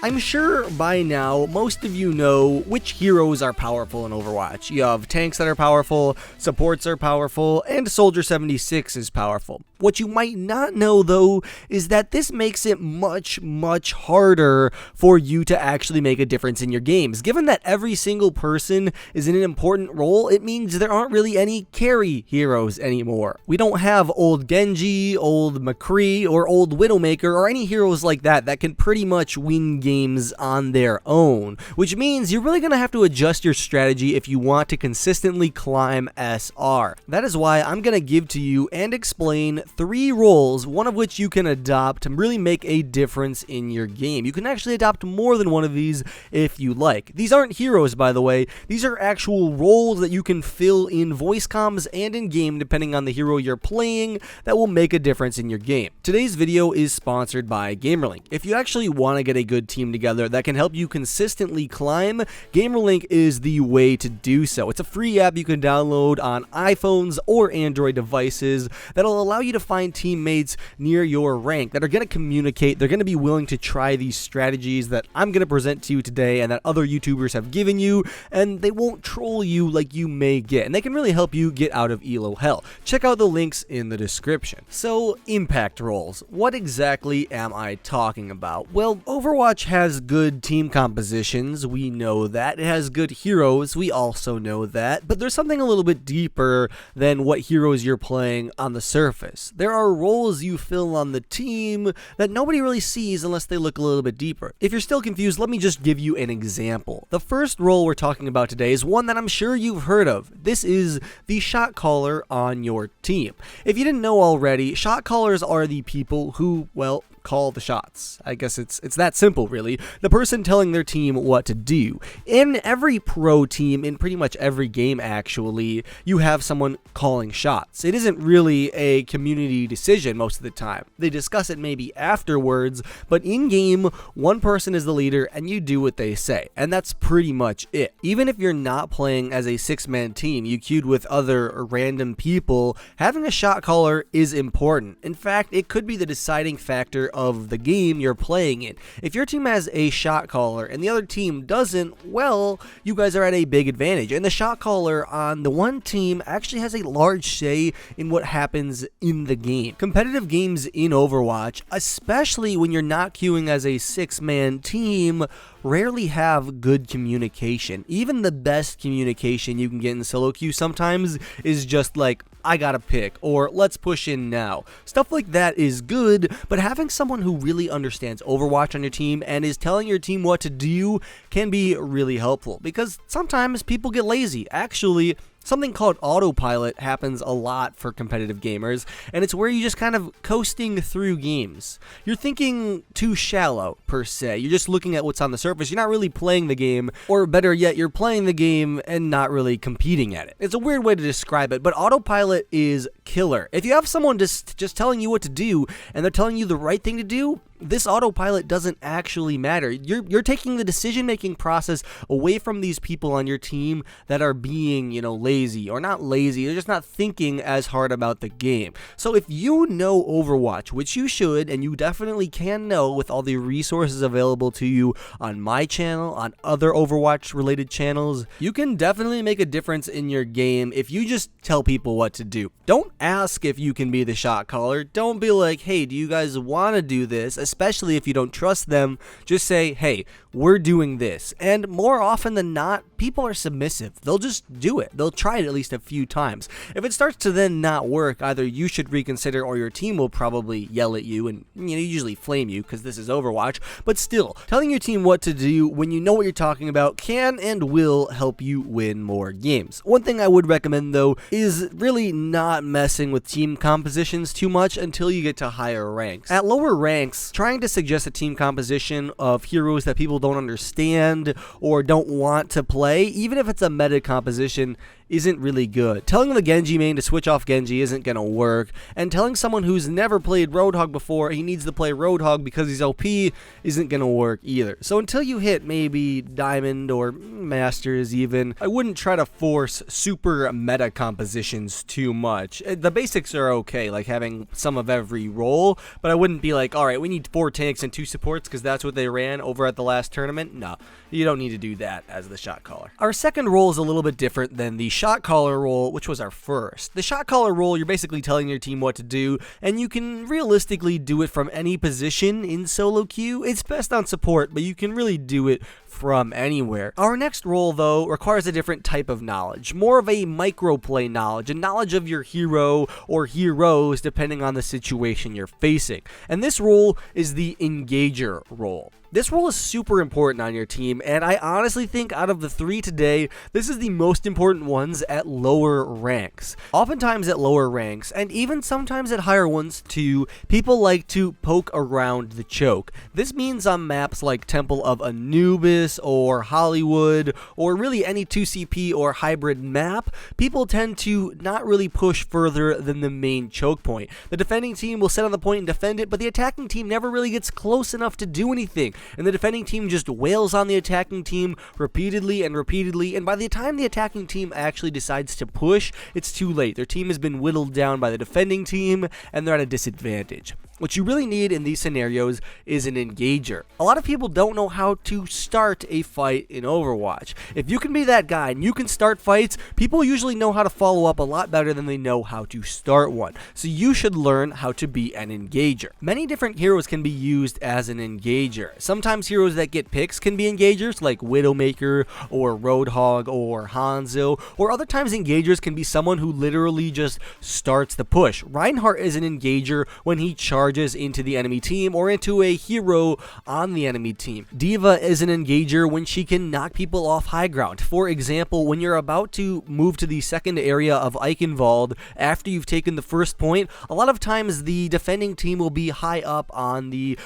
I'm sure by now most of you know which heroes are powerful in Overwatch. You have tanks that are powerful, supports are powerful, and Soldier 76 is powerful. What you might not know though is that this makes it much harder for you to actually make a difference in your games. Given that every single person is in an important role, it means there aren't really any carry heroes anymore. We don't have old Genji, old McCree, or old Widowmaker, or any heroes like that that can pretty much win games on their own, which means you're really going to have to adjust your strategy if you want to consistently climb SR. That is why I'm going to give to you and explain 3 roles, one of which you can adopt to really make a difference in your game. You can actually adopt more than one of these if you like. These aren't heroes, by the way. These are actual roles that you can fill in voice comms and in game depending on the hero you're playing that will make a difference in your game. Today's video is sponsored by Gamerlink. If you actually want to get a good team together that can help you consistently climb, Gamerlink is the way to do so. It's a free app you can download on iPhones or Android devices that'll allow you to find teammates near your rank that are going to communicate. They're going to be willing to try these strategies that I'm going to present to you today and that other YouTubers have given you, and they won't troll you like you may get, and they can really help you get out of elo hell. Check out the links in the description. So, impact roles. What exactly am I talking about? Well, Overwatch has good team compositions, we know that. It has good heroes, we also know that. But there's something a little bit deeper than what heroes you're playing on the surface. There are roles you fill on the team that nobody really sees unless they look a little bit deeper. If you're still confused, let me just give you an example. The first role we're talking about today is one that I'm sure you've heard of. This is the shot caller on your team. If you didn't know already, shot callers are the people who, well, call the shots. I guess it's that simple, really. The person telling their team what to do. In every pro team, in pretty much every game actually, you have someone calling shots. It isn't really a community decision most of the time. They discuss it maybe afterwards, but in game, one person is the leader and you do what they say. And that's pretty much it. Even if you're not playing as a 6-man team, you queued with other random people, having a shot caller is important. In fact, it could be the deciding factor of the game you're playing in. If your team has a shot caller and the other team doesn't, well, you guys are at a big advantage. And the shot caller on the one team actually has a large say in what happens in the game. Competitive games in Overwatch, especially when you're not queuing as a 6-man team, rarely have good communication. Even the best communication you can get in solo queue sometimes is just like, I gotta pick, or let's push in now. Stuff like that is good, but having someone who really understands Overwatch on your team and is telling your team what to do can be really helpful, because sometimes people get lazy. Actually, something called autopilot happens a lot for competitive gamers, and it's where you're just kind of coasting through games. You're thinking too shallow, per se. You're just looking at what's on the surface. You're not really playing the game, or better yet, you're playing the game and not really competing at it. It's a weird way to describe it, but autopilot is killer. If you have someone just telling you what to do, and they're telling you the right thing to do, this autopilot doesn't actually matter. You're taking the decision-making process away from these people on your team that are being, lazy, or not lazy, they're just not thinking as hard about the game. So if you know Overwatch, which you should, and you definitely can know with all the resources available to you on my channel, on other Overwatch-related channels, you can definitely make a difference in your game if you just tell people what to do. Don't ask if you can be the shot caller. Don't be like, hey, do you guys want to do this? Especially if you don't trust them, just say, hey, we're doing this. And more often than not, people are submissive. They'll just do it. They'll try it at least a few times. If it starts to then not work, either you should reconsider or your team will probably yell at you and usually flame you because this is Overwatch. But still, telling your team what to do when you know what you're talking about can and will help you win more games. One thing I would recommend though is really not messing with team compositions too much until you get to higher ranks. At lower ranks, trying to suggest a team composition of heroes that people don't understand or don't want to play, even if it's a meta composition, isn't really good. Telling the Genji main to switch off Genji isn't gonna work, and telling someone who's never played Roadhog before he needs to play Roadhog because he's OP isn't gonna work either. So until you hit maybe Diamond or Masters even, I wouldn't try to force super meta compositions too much. The basics are okay, like having some of every role, but I wouldn't be like, alright, we need 4 tanks and 2 supports because that's what they ran over at the last tournament. No, you don't need to do that as the shot caller. Our second role is a little bit different than the shot caller role, which was our first. The shot caller role, you're basically telling your team what to do, and you can realistically do it from any position in solo queue. It's best on support, but you can really do it from anywhere. Our next role, though, requires a different type of knowledge, more of a microplay knowledge, a knowledge of your hero or heroes depending on the situation you're facing. And this role is the engager role. This role is super important on your team, and I honestly think out of the 3 today, this is the most important ones at lower ranks. Oftentimes at lower ranks, and even sometimes at higher ones too, people like to poke around the choke. This means on maps like Temple of Anubis or Hollywood, or really any 2CP or hybrid map, people tend to not really push further than the main choke point. The defending team will set on the point and defend it, but the attacking team never really gets close enough to do anything. And the defending team just wails on the attacking team repeatedly, and by the time the attacking team actually decides to push, it's too late. Their team has been whittled down by the defending team, and they're at a disadvantage. What you really need in these scenarios is an engager. A lot of people don't know how to start a fight in Overwatch. If you can be that guy and you can start fights, people usually know how to follow up a lot better than they know how to start one. So you should learn how to be an engager. Many different heroes can be used as an engager. Sometimes heroes that get picks can be engagers, like Widowmaker or Roadhog or Hanzo, or other times engagers can be someone who literally just starts the push. Reinhardt is an engager when he charges into the enemy team or into a hero on the enemy team. D.Va is an engager when she can knock people off high ground. For example, when you're about to move to the second area of Eichenwald after you've taken the first point, a lot of times the defending team will be high up on the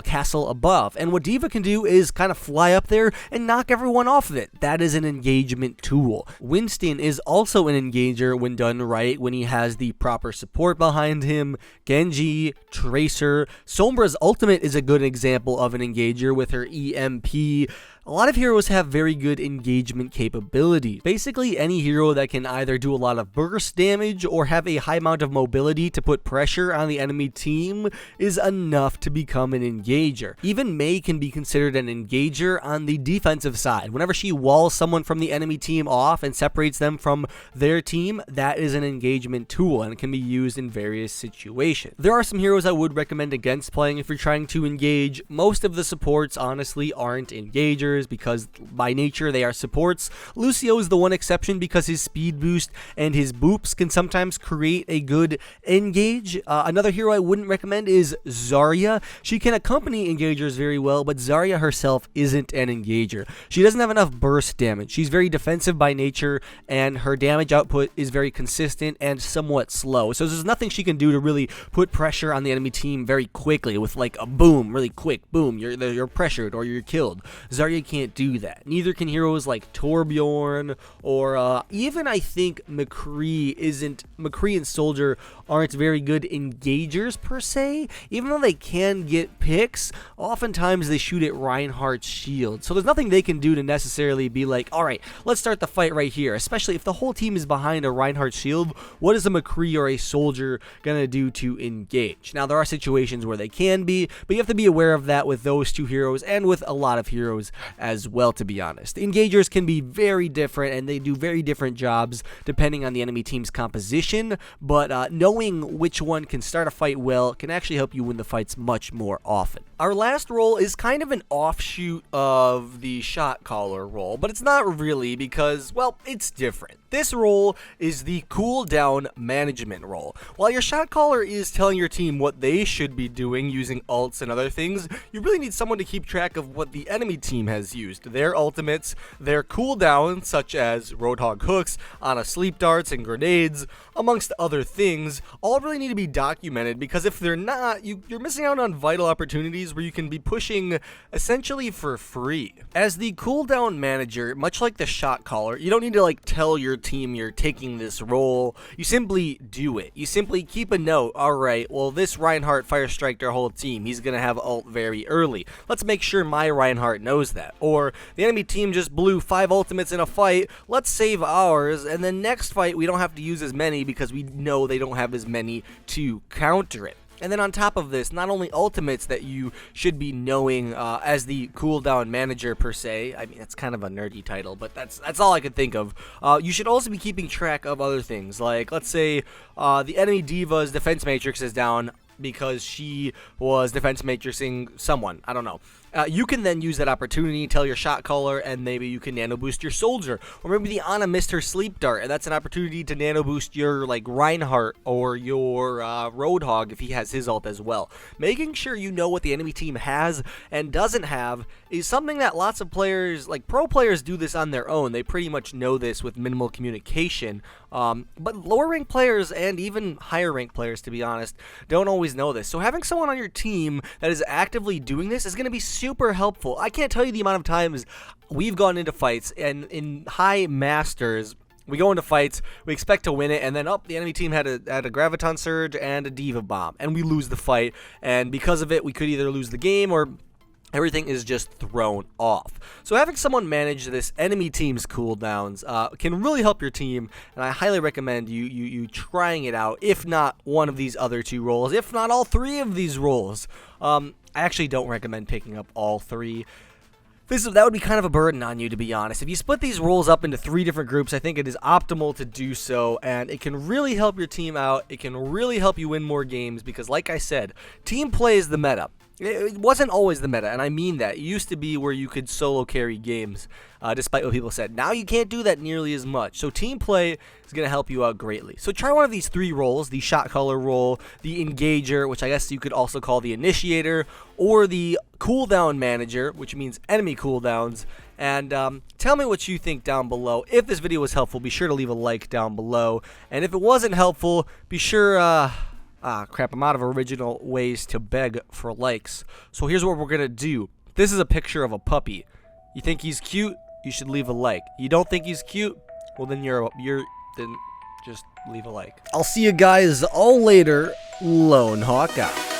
castle above, and what D.Va can do is kind of fly up there and knock everyone off of it. That is an engagement tool. Winston is also an engager when done right, when he has the proper support behind him. Genji, Tracer. Sombra's ultimate is a good example of an engager with her EMP. A lot of heroes have very good engagement capability. Basically, any hero that can either do a lot of burst damage or have a high amount of mobility to put pressure on the enemy team is enough to become an engager. Even Mei can be considered an engager on the defensive side. Whenever she walls someone from the enemy team off and separates them from their team, that is an engagement tool and it can be used in various situations. There are some heroes I would recommend against playing if you're trying to engage. Most of the supports honestly aren't engagers, because by nature they are supports. Lucio is the one exception because his speed boost and his boops can sometimes create a good engage. Another hero I wouldn't recommend is Zarya. She can accompany engagers very well, but Zarya herself isn't an engager. She doesn't have enough burst damage. She's very defensive by nature, and her damage output is very consistent and somewhat slow. So there's nothing she can do to really put pressure on the enemy team very quickly with like a boom, really quick boom. You're pressured or you're killed. Zarya can't do that. Neither can heroes like Torbjorn or even I think McCree and Soldier aren't very good engagers per se. Even though they can get picks, oftentimes they shoot at Reinhardt's shield. So there's nothing they can do to necessarily be like, alright, let's start the fight right here. Especially if the whole team is behind a Reinhardt shield, what is a McCree or a Soldier gonna do to engage? Now there are situations where they can be, but you have to be aware of that with those two heroes and with a lot of heroes as well, to be honest. Engagers can be very different and they do very different jobs depending on the enemy team's composition, but knowing which one can start a fight well can actually help you win the fights much more often. Our last role is kind of an offshoot of the shot caller role, but it's not really because, well, it's different. This role is the cooldown management role. While your shot caller is telling your team what they should be doing using ults and other things, you really need someone to keep track of what the enemy team has has used. Their ultimates, their cooldowns, such as Roadhog hooks, Ana sleep darts, and grenades, amongst other things, all really need to be documented, because if they're not, you're missing out on vital opportunities where you can be pushing essentially for free. As the cooldown manager, much like the shot caller, you don't need to like tell your team you're taking this role. You simply do it. You simply keep a note. Alright, well, this Reinhardt fire striked our whole team. He's gonna have ult very early. Let's make sure my Reinhardt knows that. Or the enemy team just blew 5 ultimates in a fight. Let's save ours, and then next fight we don't have to use as many because we know they don't have as many to counter it. And then on top of this, not only ultimates that you should be knowing as the cooldown manager per se. I mean, that's kind of a nerdy title, but that's all I could think of. You should also be keeping track of other things, like let's say the enemy diva's defense matrix is down because she was defense matrixing someone. I don't know. You can then use that opportunity, tell your shot caller, and maybe you can nano boost your soldier. Or maybe the Ana missed her sleep dart, and that's an opportunity to nano boost your like Reinhardt or your Roadhog if he has his ult as well. Making sure you know what the enemy team has and doesn't have is something that lots of players, like pro players, do this on their own. They pretty much know this with minimal communication. But lower ranked players and even higher ranked players, to be honest, don't always know this. So having someone on your team that is actively doing this is going to be super helpful. I can't tell you the amount of times we've gone into fights, and in high masters, we go into fights, we expect to win it, and then the enemy team had a Graviton Surge and a Diva Bomb, and we lose the fight, and because of it, we could either lose the game or everything is just thrown off. So having someone manage this enemy team's cooldowns can really help your team, and I highly recommend you trying it out, if not one of these other 2 roles, if not all 3 of these roles. I actually don't recommend picking up all 3. That would be kind of a burden on you, to be honest. If you split these roles up into 3 different groups, I think it is optimal to do so, and it can really help your team out. It can really help you win more games because, like I said, team play is the meta. It wasn't always the meta, and I mean that. It used to be where you could solo carry games, despite what people said. Now you can't do that nearly as much. So team play is going to help you out greatly. So try one of these 3 roles, the shot caller role, the engager, which I guess you could also call the initiator, or the cooldown manager, which means enemy cooldowns. And tell me what you think down below. If this video was helpful, be sure to leave a like down below. And if it wasn't helpful, be sure... crap, I'm out of original ways to beg for likes. So here's what we're gonna do. This is a picture of a puppy. You think he's cute? You should leave a like. You don't think he's cute? Well, then then just leave a like. I'll see you guys all later. Lone Hawk out.